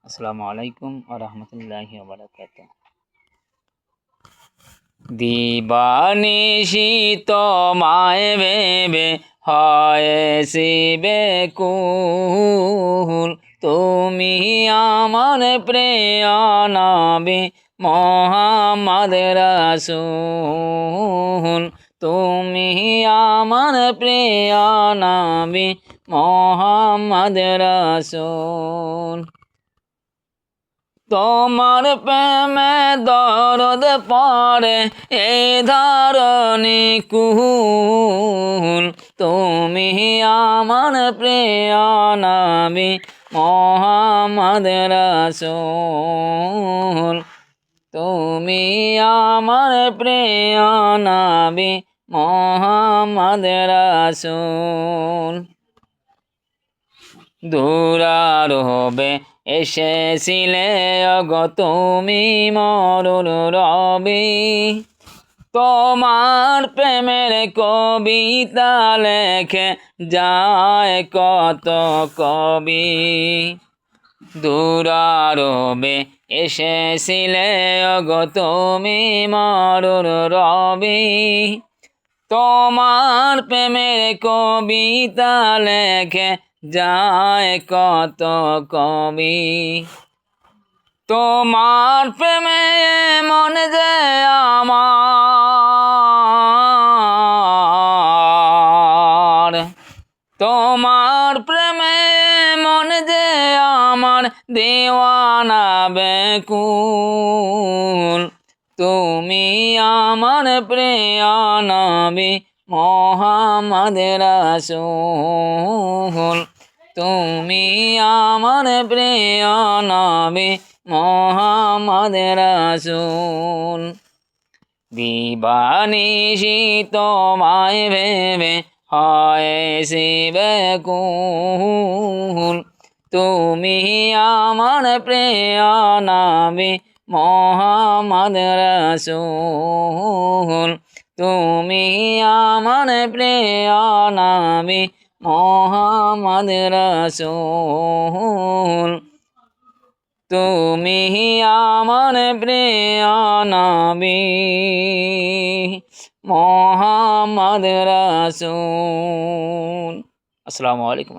আসসালামু আলাইকুম ওয়া রাহমাতুল্লাহি ওয়া বারাকাতুহু। দিবানিশি তোমায় ভেবে হয়েছি বেকুল, তুমি আমার প্রিয় নবী মুহাম্মদ রাসূল। তুমি আমার প্রিয় নবী মুহাম্মদ রাসূল। তোমার প্রেমে দরদ পড়ে এই ধরণী কুল, তুমি আমার প্রিয় নবী মুহাম্মদ রাসূল। তুমি আমার প্রিয় নবী মুহাম্মদ রাসূল। দুরারোবে এসেছিলে ওগো তুমি মরুর রবি, তোমার প্রেমের কবিতা লেখে যায় কত কবি। দুরারোবে এসেছিলে ওগো তুমি মরুর রবি, তোমার প্রেমের কবিতা লেখে যায় কত কবি। তোমার প্রেমে মন যে আমার, তোমার প্রেমে মন যে আমার দেওয়ানা বেকুল, তুমি আমার প্রিয় নবী মুহাম্মদ রাসূল। তুমি আমার প্রিয় নবী মুহাম্মদ রাসূল। দিবানিশি তোমায় ভেবে হয়েছি বেকুল, তুমি আমার প্রিয় নবী মুহাম্মদ রাসূল। তুমি আমার প্রিয় নবী মুহাম্মদ রাসূল। তুমি আমার প্রিয় নবী মুহাম্মদ রাসূল। আসসালামু আলাইকুম।